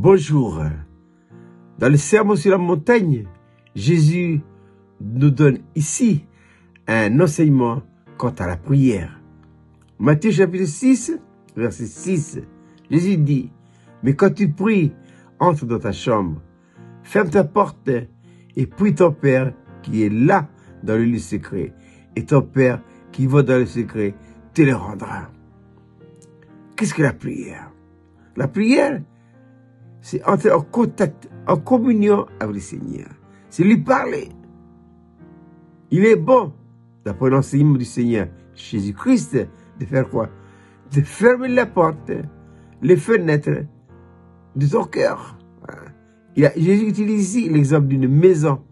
Bonjour. Dans le sermon sur la montagne, Jésus nous donne ici un enseignement quant à la prière. Matthieu chapitre 6, verset 6, Jésus dit, « Mais quand tu pries, entre dans ta chambre, ferme ta porte et prie ton Père qui est là dans le lieu secret. Et ton Père qui va dans le secret te le rendra. » Qu'est-ce que la prière? La prière, c'est entrer en contact, en communion avec le Seigneur. C'est lui parler. Il est bon, d'après l'enseignement du Seigneur Jésus-Christ, de faire quoi? De fermer la porte, les fenêtres de ton cœur. Jésus utilise ici l'exemple d'une maison.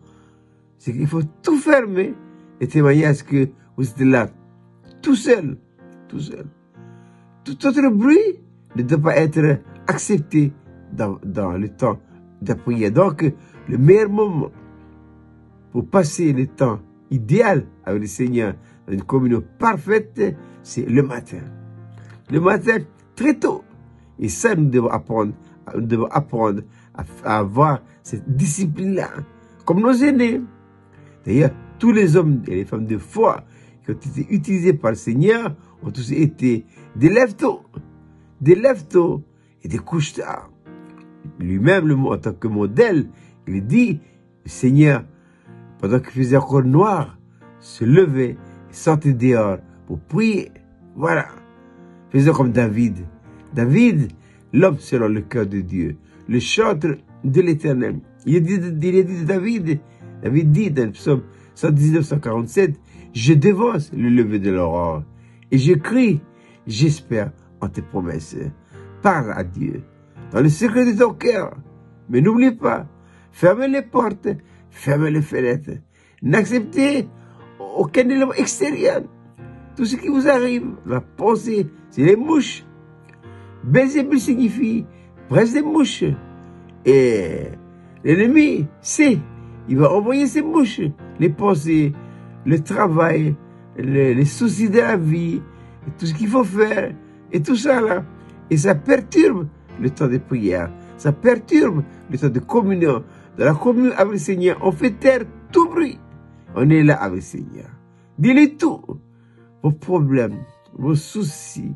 C'est qu'il faut tout fermer et témoigner à ce que vous êtes là, tout seul, tout seul. Tout autre bruit ne doit pas être accepté dans le temps de prière. Donc, le meilleur moment pour passer le temps idéal avec le Seigneur dans une communion parfaite, c'est le matin. Le matin, très tôt. Et ça, nous devons apprendre à avoir cette discipline-là. Comme nos aînés. D'ailleurs, tous les hommes et les femmes de foi qui ont été utilisés par le Seigneur ont tous été des lève-tôt et des couches tard. Lui-même, en tant que modèle, il dit, le Seigneur, pendant qu'il faisait encore noir, se levait et sortait dehors pour prier. Voilà. Faisons comme David. David, l'homme selon le cœur de Dieu, le chantre de l'Éternel. Il est dit de David dit dans le psaume 119-147, « Je devance le lever de l'aurore et je crie, j'espère en tes promesses. » Parle à Dieu dans le secret de ton cœur. Mais n'oublie pas, fermez les portes, fermez les fenêtres. N'acceptez aucun élément extérieur. Tout ce qui vous arrive, la pensée, c'est les mouches. Belzébul signifie presse des mouches. Et l'ennemi sait, il va envoyer ces mouches, les pensées, le travail, les soucis de la vie, tout ce qu'il faut faire, et tout ça là. Et ça perturbe le temps de prière. Ça perturbe le temps de communion. Dans la communion avec le Seigneur, on fait taire tout bruit. On est là avec le Seigneur. Dis-lui tout. Vos problèmes, vos soucis,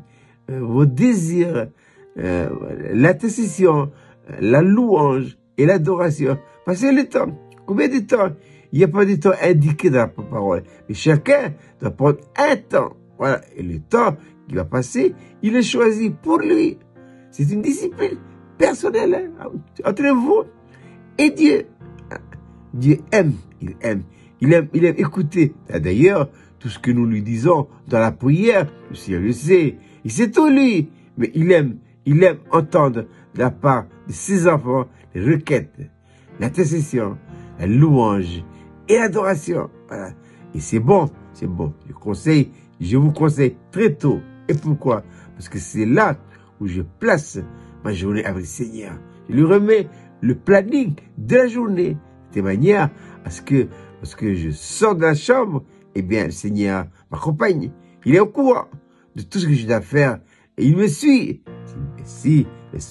vos désirs, l'intercession, la louange et l'adoration. Passez le temps. Combien de temps? Il n'y a pas de temps indiqué dans la parole. Mais chacun doit prendre un temps. Voilà. Et le temps qui va passer, il est choisi pour lui. C'est une discipline personnelle entre vous et Dieu. Dieu aime, il aime écouter. D'ailleurs, tout ce que nous lui disons dans la prière, le Seigneur le sait. Il sait tout lui, mais il aime entendre de la part de ses enfants les requêtes, l'intercession, la louange et l'adoration. Voilà. Et c'est bon. Je vous conseille très tôt. Et pourquoi? Parce que c'est là où je place ma journée avec le Seigneur. Je lui remets le planning de la journée, de manière à ce que, lorsque je sors de la chambre, eh bien, le Seigneur m'accompagne. Il est au courant de tout ce que je dois faire et il me suit. Si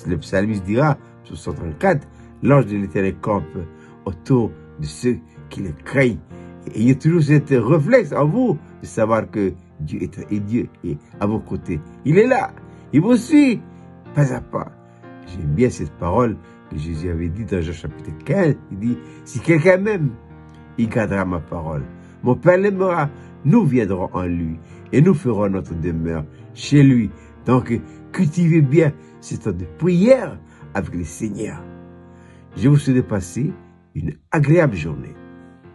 le psalmiste dira, sur 134, l'ange de l'Éternel campe autour de ceux qui le craignent. Et il y a toujours cette réflexe en vous de savoir que Dieu est à vos côtés. Il est là. Il vous suit pas à pas. J'aime bien cette parole que Jésus avait dit dans Jean chapitre 15. Il dit, si quelqu'un m'aime, il gardera ma parole. Mon Père l'aimera, nous viendrons en lui et nous ferons notre demeure chez lui. Donc, cultivez bien ce temps de prière avec le Seigneur. Je vous souhaite de passer une agréable journée.